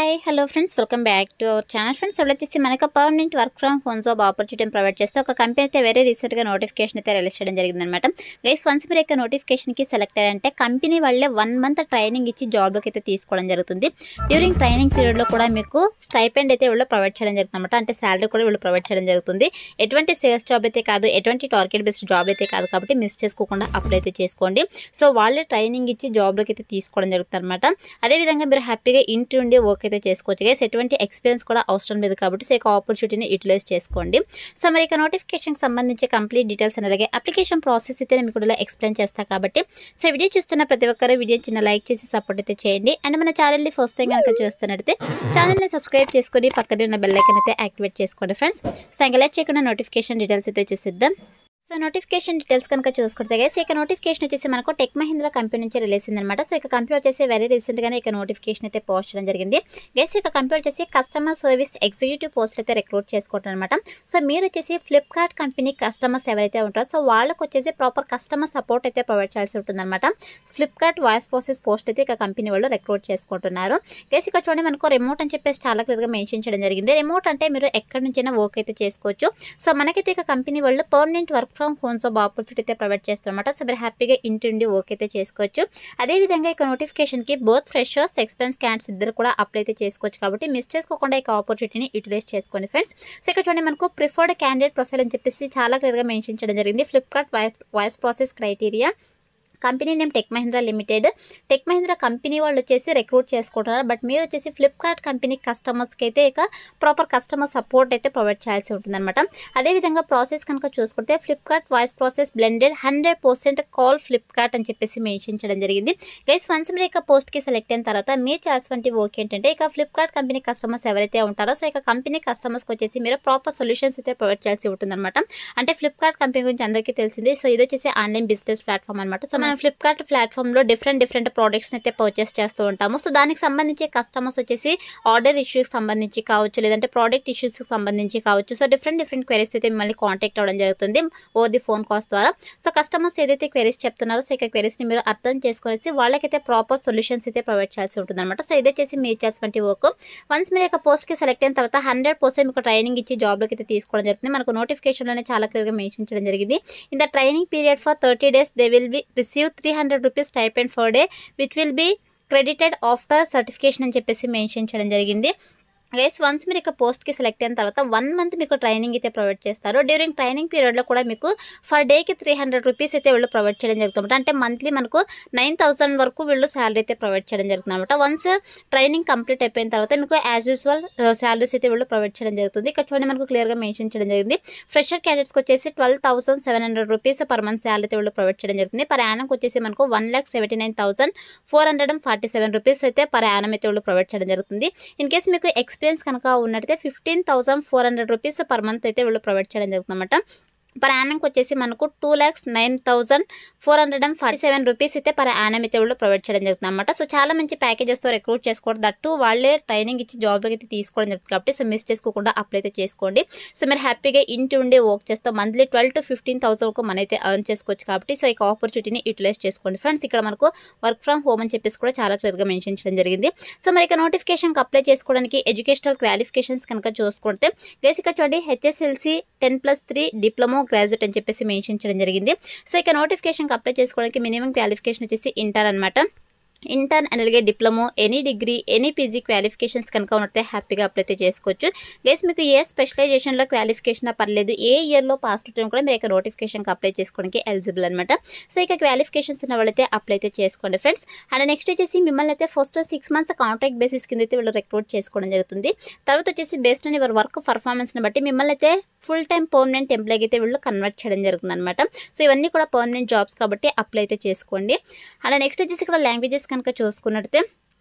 Hi hello friends, welcome back to our channel. Friends వచ్చేసి మనకు permanent work from home job opportunity provide చేస్తే ఒక company అయితే very రీసెంట్గా నోటిఫికేషన్ అయితే రిలీజ్ చేయడం జరిగిందనమాట. గైస్ వన్స్ మీరు యొక్క నోటిఫికేషన్కి సెలెక్ట్ అయ్యారంటే కంపెనీ వాళ్ళే 1 మంత్ ట్రైనింగ్ ఇచ్చి జాబ్లోకి అయితే తీసుకోవడం జరుగుతుంది. డ్యూరింగ్ ట్రైనింగ్ పీరియడ్లో కూడా మీకు స్టైపెండ్ అయితే వీళ్ళు ప్రొవైడ్ చేయడం జరుగుతుంది అనమాట. అంటే శాలరీ కూడా వీళ్ళు ప్రొవైడ్ చేయడం జరుగుతుంది. ఎటువంటి సేల్స్ జాబ్ అయితే కాదు, ఎటువంటి టార్గెట్ బేస్డ్ జాబ్ అయితే కాదు, కాబట్టి మిస్ చేసుకోకుండా అప్లై అయితే చేసుకోండి. సో వాళ్ళే ట్రైనింగ్ ఇచ్చి జాబ్లోకి అయితే తీసుకోవడం జరుగుతుంది అనమాట. అదేవిధంగా మీరు హ్యాపీగా ఇంటి నుండి వర్క్ అయితే చేసుకోవచ్చు గైస్. ఎటువంటి ఎక్స్పీరియన్స్ కూడా అవసరం లేదు కాబట్టి సో ఈ ఆపర్చునిటీని యూటిలైజ్ చేసుకోండి. సో మరి ఇక నోటిఫికేషన్కి సంబంధించి కంప్లీట్ డీటెయిల్స్ అలాగే అప్లికేషన్ ప్రాసెస్ అయితే నేను మీకు ఎక్స్ప్లెయిన్ చేస్తాను కాబట్టి సో వీడియో చూస్తున్న ప్రతి ఒక్కరు వీడియో చిన్న లైక్ చేసి సపోర్ట్ అయితే చేయండి. అండ్ మన ఛానల్ని ఫస్ట్ టైం కనుక చూస్తున్నట్టయితే ఛానల్ని సబ్స్క్రైబ్ చేసుకొని పక్కనే ఉన్న బెల్ ఐకాన్ అయితే యాక్టివేట్ చేసుకోండి ఫ్రెండ్స్. సో ఇంకా లైక్ చేయకుండా నోటిఫికేషన్ డీటెయిల్స్ అయితే చూసిద్దాం. సో నోటిఫికేషన్ డీటెయిల్స్ కనుక చూసుకుంటే గైస్ ఇక నోటిఫికేషన్ వచ్చేసి మనకు టెక్ మహీంద్రా కంపెనీ నుంచి రిలీజ్ అయిందనమాట. సో ఇక కంపెనీ వచ్చేసి వెరీ రీసెంట్గానే ఇక నోటిఫికేషన్ అయితే పోస్ట్ చేయడం జరిగింది. గైస్ ఇక కంపెనీ వచ్చేసి కస్టమర్ సర్వీస్ ఎగ్జిక్యూటివ్ పోస్ట్ అయితే రిక్రూట్ చేసుకోవడం అనమాట. సో మీరు వచ్చేసి ఫ్లిప్కార్ట్ కంపెనీ కస్టమర్స్ ఎవరైతే ఉంటారో సో వాళ్ళకి వచ్చేసి ప్రాపర్ కస్టమర్ సపోర్ట్ అయితే ప్రొవైడ్ చేయాల్సి ఉంటుందన్నమాట. ఫ్లిప్కార్ట్ వాయిస్ ప్రాసెస్ పోస్ట్ అయితే ఇక కంపెనీ వాళ్ళు రిక్రూట్ చేసుకుంటున్నారు. గైస్ ఇక్కడ చూడండి మనకు రిమోట్ అని చెప్పేసి చాలా క్లియర్గా మెన్షన్ చేయడం జరిగింది. రిమోట్ అంటే మీరు ఎక్కడి నుంచైనా వర్క్ అయితే చేసుకోవచ్చు. సో మనకైతే ఇక కంపెనీ వాళ్ళు permanent work from home job opportunity అయితే ప్రొవైడ్ చేస్తారన్నమాట. సో మీరు హ్యాపీగా ఇంటి నుండి వర్క్ అయితే చేసుకోవచ్చు. అదేవిధంగా ఇక నోటిఫికేషన్కి బోత్ ఫ్రెషర్స్ ఎక్స్పీరియన్స్ క్యాండిడేట్స్ ఇద్దరు కూడా అప్లై అయితే చేసుకోవచ్చు కాబట్టి మిస్ చేసుకోకుండా ఇక ఆపర్చునిటీని యూటిలైజ్ చేసుకోండి ఫ్రెండ్స్. సో ఇక్కడ చూడండి మనకు ప్రిఫర్డ్ క్యాండిడేట్ ప్రొఫైల్ అని చెప్పేసి చాలా క్లియర్గా మెన్షన్ చేయడం జరిగింది. Flipkart voice process criteria, company name tech Mahindra limited. Tech Mahindra company వాళ్ళు వచ్చేసి రిక్రూట్ చేసుకుంటున్నారు. బట్ మీరు వచ్చేసి ఫ్లిప్కార్ట్ కంపెనీ కస్టమర్స్కి అయితే ఇక ప్రాపర్ కస్టమర్ సపోర్ట్ అయితే ప్రొవైడ్ చేయాల్సి ఉంటుందన్నమాట. అదేవిధంగా ప్రాసెస్ కనుక చూసుకుంటే Flipkart voice process blended 100% call Flipkart అని చెప్పేసి మెన్షన్ చేయడం జరిగింది. గైస్ వన్స్ మీరు ఇక పోస్ట్కి సెలెక్ట్ అయిన తర్వాత మీరు చేయాల్సినటువంటి వర్క్ ఏంటంటే ఇక ఫ్లిప్కార్ట్ కంపెనీ కస్టమర్స్ ఎవరైతే ఉంటారో సో ఇక కంపెనీ కస్టమర్స్కి వచ్చేసి మీరు ప్రాపర్ సొల్యూషన్స్ అయితే ప్రొవైడ్ చేయాల్సి ఉంటుందన్నమాట. అంటే ఫ్లిప్కార్ట్ కంపెనీ గురించి అందరికీ తెలిసింది. సో ఇది వచ్చేసి ఆన్లైన్ బిజినెస్ ప్లాట్ఫామ్ అనమాట. సో మనం ఫ్లిప్కార్ట్ ప్లాట్ఫామ్లో డిఫరెంట్ ప్రోడక్ట్స్ అయితే పర్చేస్ చేస్తూ ఉంటాము. సో దానికి సంబంధించి కస్టమర్స్ వచ్చేసి ఆర్డర్ ఇష్యూస్కి సంబంధించి కావచ్చు, లేదంటే ప్రోడక్ట్ ఇష్యూస్కి సంబంధించి కావచ్చు. సో డిఫరెంట్ క్వెరీస్ అయితే మిమ్మల్ని కాంటాక్ట్ అవ్వడం జరుగుతుంది ఓవర్ ది ఫోన్ కాల్స్ ద్వారా. సో కస్టమర్స్ ఏదైతే క్వెరీస్ చెప్తున్నారో సో ఇక క్వెరీస్ని మీరు అర్థం చేసుకునేసి వాళ్ళకైతే ప్రాపర్ సొల్యూషన్స్ అయితే ప్రొవైడ్ చేయాల్సి ఉంటుంది అనమాట. సో ఇది వచ్చేసి మీరు చేసినటువంటి వర్క్. వన్స్ మీరు ఇక పోస్ట్కి సెలెక్ట్ అయిన తర్వాత 100% మీకు ట్రైనింగ్ ఇచ్చి జాబ్లోకి అయితే తీసుకోవడం జరుగుతుంది. మనకు నోటిఫికేషన్లోనే చాలా క్లియర్గా మెన్షన్ చేయడం జరిగింది. In the training period for 30 days they will be receive 300 rupees stipend per day which will be credited after certification అని చెప్పేసి మెన్షన్ చేయడం జరిగింది. గైస్ వన్స్ మీరు ఇక పోస్ట్కి సెలెక్ట్ అయిన తర్వాత 1 month మీకు ట్రైనింగ్ అయితే ప్రొవైడ్ చేస్తారు. డ్యూరింగ్ ట్రైనింగ్ పీరియడ్లో కూడా మీకు ఫర్ డేకి 300 rupees అయితే వీళ్ళు ప్రొవైడ్ చేయడం జరుగుతుంది. అంటే మంత్లీ మనకు 9,000 వరకు వీళ్ళు శాలరీ అయితే ప్రొవైడ్ చేయడం జరుగుతుంది అనమాట. వన్స్ ట్రైనింగ్ కంప్లీట్ అయిపోయిన తర్వాత మీకు యాజ్ యూజువల్ శాలరీస్ అయితే వీళ్ళు ప్రొవైడ్ చేయడం జరుగుతుంది. ఇక్కడ చూడండి మనకు క్లియర్గా మెన్షన్ చేయడం జరిగింది. ఫ్రెషర్ క్యాండిడేట్స్కి వచ్చేసి 12,700 rupees పర్ మంత్ శాలరీ అయితే వీళ్ళు ప్రొవైడ్ చేయడం జరుగుతుంది. పర్ యానంకి వచ్చేసి మనకు 1,79,447 rupees అయితే పర్ యానం అయితే వీళ్ళు ప్రొవైడ్ చేయడం జరుగుతుంది. ఇన్ కేసు మీకు ఎక్స్పీరియన్స్ కనుక ఉన్నట్టయితే 15,400 rupees పర్ మంత్ అయితే వీళ్ళు ప్రొవైడ్ చేయడం జరుగుతుంది అనమాట. పర్ యానంకి వచ్చేసి మనకు 2,09,447 rupees అయితే పర్ యానం అయితే వీళ్ళు ప్రొవైడ్ చేయడం జరుగుతుంది అనమాట. సో చాలా మంచి ప్యాకేజెస్తో రిక్రూట్ చేసుకోవడం, దట్టు వాళ్ళే ట్రైనింగ్ ఇచ్చి జాబ్లోకి అయితే తీసుకోవడం జరుగుతుంది కాబట్టి సో మిస్ చేసుకోకుండా అప్లై అయితే చేసుకోండి. సో మీరు హ్యాపీగా ఇంటి ఉండే వర్క్ చేస్తే మంత్లీ 12,000 to 15,000 వరకు మన అయితే ఎర్న్ చేసుకోవచ్చు కాబట్టి సో ఈ ఆపర్చునిటీని యూటిలైజ్ చేసుకోండి ఫ్రెండ్స్. ఇక్కడ మనకు వర్క్ ఫ్రమ్ హోమ్ అని చెప్పేసి కూడా చాలా క్లియర్గా మెన్షన్ చేయడం జరిగింది. సో మరి ఇక నోటిఫికేషన్కి అప్లై చేసుకోవడానికి ఎడ్యుకేషనల్ క్వాలిఫికేషన్స్ కనుక చూసుకుంటే గైస్ ఇక్కడ చూడండి HSLC 10+3 డిప్లొమా గ్రాడ్యుయేట్ అని చెప్పేసి మెన్షన్ చేయడం జరిగింది. సో ఇక నోటిఫికేషన్కి అప్లై చేసుకోవడానికి మినిమం క్వాలిఫికేషన్ వచ్చేసి ఇంటర్ అనమాట. ఇంటర్న్ అలాగే diploma any degree any PG qualifications కనుక ఉన్నట్టే హ్యాపీగా అప్లై అయితే చేసుకోవచ్చు. గైస్ మీకు ఏ స్పెషలైజేషన్లో క్వాలిఫికేషన్ పర్లేదు, ఏ ఇయర్లో పాస్ అవుట్ కూడా మీరు ఇక నోటిఫికేషన్కి అప్లై చేసుకోవడానికి ఎలిజిబుల్ అనమాట. సో ఇక క్వాలిఫికేషన్స్ ఉన్న వాళ్ళైతే అప్లై అయితే చేసుకోండి ఫ్రెండ్స్. అండ్ నెక్స్ట్ వచ్చేసి మిమ్మల్ని అయితే ఫస్ట్ 6 months కాంట్రాక్ట్ బేసిస్ కింద అయితే వీళ్ళు రిక్రూట్ చేసుకోవడం జరుగుతుంది. తర్వాత వచ్చేసి బేస్డ్ ఆన్ యువర్ వర్క్ పర్ఫార్మెన్స్ని బట్టి మిమ్మల్ని అయితే ఫుల్ టైం పర్మనెంట్ ఎంప్లాయ్ అయితే వీళ్ళు కన్వర్ట్ చేయడం జరుగుతుంది అనమాట. సో ఇవన్నీ కూడా పర్మనెంట్ జాబ్స్ కాబట్టి అప్లై అయితే చేసుకోండి. అండ్ నెక్స్ట్ వచ్చేసి ఇక్కడ లాంగ్వేజెస్ కనుక చూసుకున్నట్టే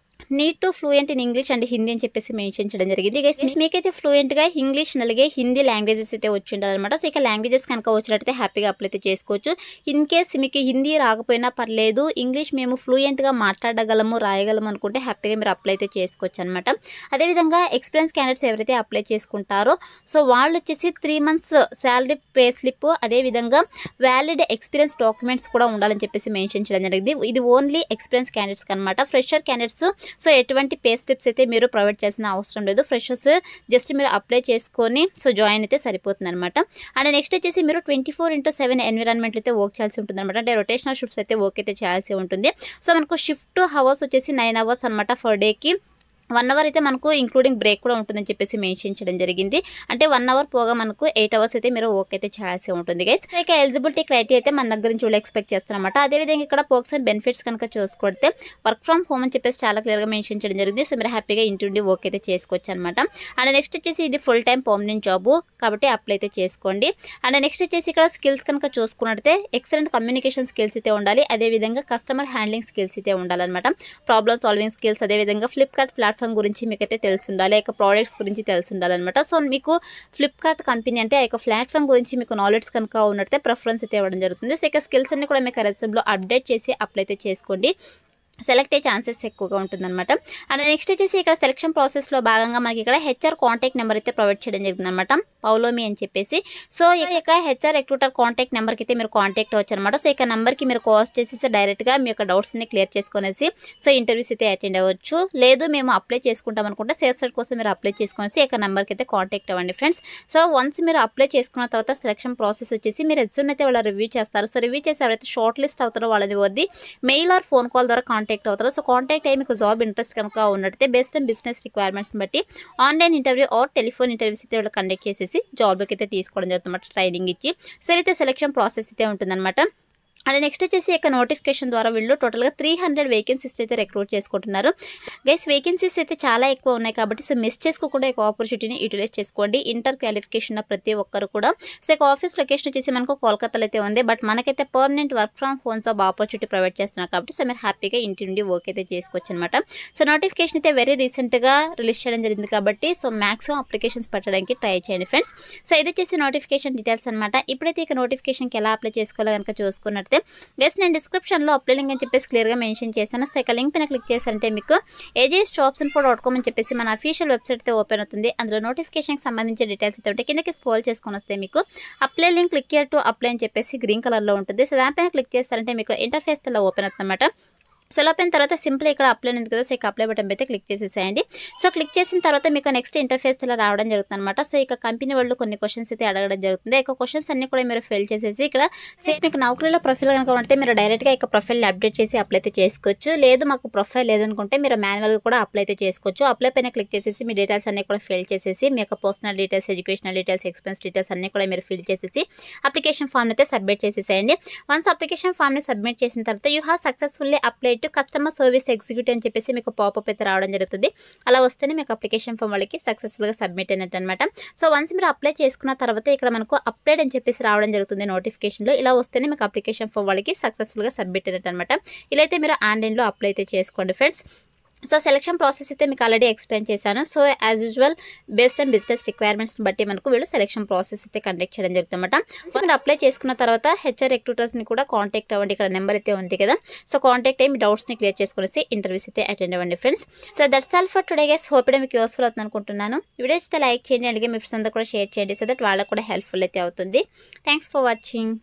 need to fluent in English and Hindi అని చెప్పేసి మెన్షన్ చేయడం జరిగింది. గైస్ మీకైతే ఫ్లూయెంట్గా ఇంగ్లీష్ అలాగే హిందీ లాంగ్వేజెస్ అయితే వచ్చి ఉంటుంది అనమాట. సో ఇక లాంగ్వేజెస్ కనుక వచ్చినట్టయితే హ్యాపీగా అప్లై అయితే చేసుకోవచ్చు. ఇన్ కేస్ మీకు హిందీ రాకపోయినా పర్లేదు, ఇంగ్లీష్ మేము ఫ్లూయెంట్గా మాట్లాడగలము రాయగలము అనుకుంటే హ్యాపీగా మీరు అప్లై అయితే చేసుకోవచ్చు అనమాట. అదేవిధంగా ఎక్స్పీరియన్స్ క్యాండిడేట్స్ ఎవరైతే అప్లై చేసుకుంటారో సో వాళ్ళు వచ్చేసి 3 months శాలరీ పే స్లిప్ అదేవిధంగా వ్యాలిడ్ ఎక్స్పీరియన్స్ డాక్యుమెంట్స్ కూడా ఉండాలని చెప్పేసి మెన్షన్ చేయడం జరిగింది. ఇది ఓన్లీ ఎక్స్పీరియన్స్ క్యాండిడేట్స్కి అనమాట. ఫ్రెషర్ క్యాండిడేట్స్ సో ఎటువంటి పే స్లిప్స్ అయితే మీరు ప్రొవైడ్ చేయాల్సిన అవసరం లేదు. ఫ్రెషర్స్ జస్ట్ మీరు అప్లై చేసుకొని సో జాయిన్ అయితే సరిపోతుందనమాట. అండ్ నెక్స్ట్ వచ్చేసి మీరు 24/7 ఎన్విరాన్మెంట్ అయితే వర్క్ చేయాల్సి ఉంటుందన్నమాట. అంటే రొటేషనల్ షిఫ్ట్స్ అయితే వర్క్ అయితే చేయాల్సి ఉంటుంది. సో మనకు షిఫ్ట్ అవర్స్ వచ్చేసి 9 అవర్స్ అనమాట. ఫర్ డేకి 1 అవర్ అయితే మనకు ఇంక్లూడింగ్ బ్రేక్ కూడా ఉంటుందని చెప్పేసి మెన్షన్ చేయడం జరిగింది. అంటే 1 అవర్ పోగా మనకు 8 అవర్స్ అయితే మీరు వర్క్ అయితే చేయాల్సి ఉంటుంది గైస్. ఇక ఎలిజిబిలిటీ క్రైటీరియా అయితే మన దగ్గర నుంచి ఎక్స్పెక్ట్ చేస్తారన్నమాట. అదేవిధంగా ఇక్కడ పర్క్స్ అండ్ బెనిఫిట్స్ కనుక చూసుకుంటే వర్క్ ఫ్రమ్ హోమ్ అని చెప్పేసి చాలా క్లియర్గా మెన్షన్ చేయడం జరిగింది. సో మీరు హ్యాపీగా ఇంటి నుండి వర్క్ అయితే చేసుకోవచ్చు అనమాట. అండ్ నెక్స్ట్ వచ్చేసి ఇది ఫుల్ టైం పర్మనెంట్ జాబ్ కాబట్టి అప్లై అయితే చేసుకోండి. అండ్ నెక్స్ట్ వచ్చేసి ఇక్కడ స్కిల్స్ కనుక చూసుకున్నట్టయితే ఎక్సలెంట్ కమ్యూనికేషన్ స్కిల్స్ అయితే ఉండాలి. అదేవిధంగా కస్టమర్ హ్యాండ్లింగ్ స్కిల్స్ అయితే ఉండాలన్నమాట. ప్రాబ్లమ్ సాల్వింగ్ స్కిల్స్, అదేవిధంగా ఫ్లిప్కార్ట్ ప్లాట్ఫామ్ గురించి మీకైతే తెలిసి ఉండాలి. ఇక ప్రోడక్ట్స్ గురించి తెలిసి ఉండాలన్నమాట. సో మీకు ఫ్లిప్కార్ట్ కంపెనీ అంటే ఇక ప్లాట్ఫామ్ గురించి మీకు నాలెడ్జ్ కనుక ఉన్నట్టే ప్రిఫరెన్స్ అయితే ఇవ్వడం జరుగుతుంది. సో ఇక స్కిల్స్ అన్ని కూడా మీకు రెజ్యూమ్లో అప్డేట్ చేసి అప్లై అయితే చేసుకోండి. సెలెక్ట్ అయ్యే ఛాన్సెస్ ఎక్కువగా ఉంటుందన్నమాట. అండ్ నెక్స్ట్ వచ్చేసి ఇక్కడ సెలక్షన్ ప్రాసెస్లో భాగంగా మనకి ఇక్కడ హెచ్ఆర్ కాంటాక్ట్ నెంబర్ అయితే ప్రొవైడ్ చేయడం జరిగింది అనమాట, పౌలోమి అని చెప్పేసి. సో ఇక హెచ్ఆర్ రిక్రూటర్ కాంటాక్ట్ నెంబర్కి అయితే మీరు కాంటాక్ట్ అవ్వచ్చు అనమాట. సో ఇక నెంబర్కి మీరు కాల్ చేసేసి డైరెక్ట్గా మీ యొక్క డౌట్స్ని క్లియర్ చేసుకునేసి సో ఇంటర్వ్యూస్ అయితే అటెండ్ అవ్వచ్చు. లేదు మేము అప్లై చేసుకుంటాం అనుకుంటే సేఫ్ సైడ్ కోసం మీరు అప్లై చేసుకునేసి ఇక నెంబర్కి అయితే కాంటాక్ట్ అవ్వండి ఫ్రెండ్స్. సో వన్స్ మీరు అప్లై చేసుకున్న తర్వాత సెలక్షన్ ప్రాసెస్ వచ్చేసి మీరు రెజ్యూమ్ అయితే వాళ్ళు రివ్యూ చేస్తారు. సో రివ్యూ చేసి ఎవరైతే షార్ట్ లిస్ట్ అవుతారో వాళ్ళని వద్ది మెయిల్ ఆర్ ఫోన్ కాల్ ద్వారా కాంటాక్ట్ అవుతారు. సో కాంటాక్ట్ అయ్యి మీకు జాబ్ ఇంట్రెస్ట్ కనుక ఉన్నట్టయితే బేస్డ్ ఆన్ బిజినెస్ రిక్వైర్మెంట్స్ని బట్టి online interview or telephone interviews అయితే వాళ్ళు కండక్ట్ చేసేసి జాబ్కి అయితే తీసుకోవడం జరుగుతుంది, ట్రైనింగ్ ఇచ్చి. సో అయితే సెలక్షన్ ప్రాసెస్ అయితే ఉంటుందన్నమాట. అండ్ నెక్స్ట్ వచ్చేసి ఇక నోటిఫికేషన్ ద్వారా వీళ్ళు టోటల్గా 300 వేకెన్సీస్ అయితే రిక్రూట్ చేసుకుంటున్నారు గైస్. వేకెన్సీస్ అయితే చాలా ఎక్కువ ఉన్నాయి కాబట్టి సో మిస్ చేసుకోకుండా ఈ ఆపర్చునిటీని యూటిలైజ్ చేసుకోండి. ఇంటర్ క్వాలిఫికేషన్ ప్రతి ఒక్కరు కూడా. సో ఇక ఆఫీస్ లొకేషన్ వచ్చేసి మనకు కోల్కతాలో అయితే ఉంది. బట్ మనకైతే permanent work from home job opportunity provide చేస్తున్నారు కాబట్టి సో మీరు హ్యాపీగా ఇంటి నుండి వర్క్ అయితే చేసుకోవచ్చు అనమాట. సో నోటిఫికేషన్ అయితే వెరీ రీసెంట్గా రిలీజ్ చేయడం జరిగింది కాబట్టి సో మ్యాక్సిమం అప్లికేషన్స్ పెట్టడానికి ట్రై చేయండి ఫ్రెండ్స్. సో ఇది వచ్చేసి నోటిఫికేషన్ డీటెయిల్స్ అనమాట. ఇప్పుడైతే ఇక నోటిఫికేషన్కి ఎలా అప్లై చేసుకోవాలో కనుక చూసుకున్నట్టు గైస్ నేను డిస్క్రిప్షన్లో అప్లై లింక్ అని చెప్పేసి క్లియర్గా మెన్షన్ చేశాను. సో ఇక లింక్ పైన క్లిక్ చేశారంటే మీకు ajsjobsinfo.com అని చెప్పేసి మన అఫీషియల్ వెబ్సైట్ అయితే ఓపెన్ అవుతుంది. అందులో నోటిఫికేషన్కి సంబంధించిన డీటెయిల్స్ అయితే ఉంటే కిందకి స్క్రోల్ చేసుకొని వస్తే మీకు apply link click here to apply అని చెప్పేసి గ్రీన్ కలర్లో ఉంటుంది. సో దానిపైన క్లిక్ చేస్తారంటే మీకు ఇంటర్ఫేస్ ఇలా ఓపెన్ అవుతుంది అనమాట. సో అయిన తర్వాత సింపుల్ ఇక్కడ అప్లై ఉంది కదా, సో ఇక అప్లై బటన్ అయితే క్లిక్ చేసేసేయండి. సో క్లిక్ చేసిన తర్వాత మీకు నెక్స్ట్ ఇంటర్ఫేస్ ఇలా రావడం జరుగుతుంది అనమాట. సో ఇక కంపెనీ వాళ్ళు కొన్ని క్వశ్చన్స్ అయితే అడగడం జరుగుతుంది. ఇక క్వశ్చన్స్ అన్ని కూడా మీరు ఫిల్ చేసేసి ఇక్కడ మీకు నౌకరీలో ప్రొఫైల్ కనుక ఉంటే మీరు డైరెక్ట్గా ఇక ప్రొఫైల్ని అప్డేట్ చేసి అప్లై అయితే చేసుకోవచ్చు. లేదు మాకు ప్రొఫైల్ లేదనుకుంటే మీరు మాన్యువల్గా కూడా అప్లై అయితే చేసుకోవచ్చు. అప్లై పైన క్లిక్ చేసేసి మీ డీటెయిల్స్ అన్ని కూడా ఫిల్ చేసేసి మీ యొక్క personal details, educational details, expense details అన్ని కూడా మీరు ఫిల్ చేసేసి అప్లికేషన్ ఫామ్ అయితే సబ్మిట్ చేసేసేయండి. వన్స్ అప్లికేషన్ ఫామ్ని సబ్మిట్ చేసిన తర్వాత you have successfully apply to customer service executive అని చెప్పేసి మీకు పాపప్ అయితే రావడం జరుగుతుంది. అలా వస్తేనే మీకు అప్లికేషన్ ఫామ్ వాళ్ళకి సక్సెస్ఫుల్గా సబ్మిట్ అయినట్టు అనమాట. సో వన్స్ మీరు అప్లై చేసుకున్న తర్వాత ఇక్కడ మనకు అప్లైడ్ అని చెప్పేసి రావడం జరుగుతుంది నోటిఫికేషన్లో. ఇలా వస్తేనే మీకు అప్లికేషన్ ఫామ్ వాళ్ళకి సక్సెస్ఫుల్గా సబ్మిట్ అయినట్టు అనమాట. ఇలా అయితే మీరు ఆన్లైన్లో అప్లై అయితే చేసుకోండి ఫ్రెండ్స్. సో సెలక్షన్ ప్రాసెస్ అయితే మీకు ఆల్రెడీ ఎక్స్ప్లెయిన్ చేశాను. So as usual based on business రిక్వైర్మెంట్స్ని బట్టి మనకు వీళ్ళు సెలక్షన్ ప్రాసెస్ అయితే కండక్ట్ చేయడం జరుగుతుంది అనమాట. మీరు అప్లై చేసుకున్న తర్వాత హెచ్ఆర్ రిక్రూటర్స్ని కూడా కాంటాక్ట్ అవ్వండి. ఇక్కడ నెంబర్ అయితే ఉంది కదా, సో కాంటాక్ట్ అయ్యి మీ డౌట్స్ని క్లియర్ చేసుకునేసి ఇంటర్వ్యూస్ అయితే అటెండ్ అవ్వండి friends. So that's all for today guys. Hope మీకు యూస్ఫుల్ అవుతుంది అనుకుంటున్నాను. వీడియో అయితే లైక్ చేయండి, అలాగే మీ ఫ్రెండ్స్ అందరూ కూడా షేర్ చేయండి సో దట్ వాళ్ళకు కూడా హెల్ప్ఫుల్ అయితే అవుతుంది. Thanks for watching.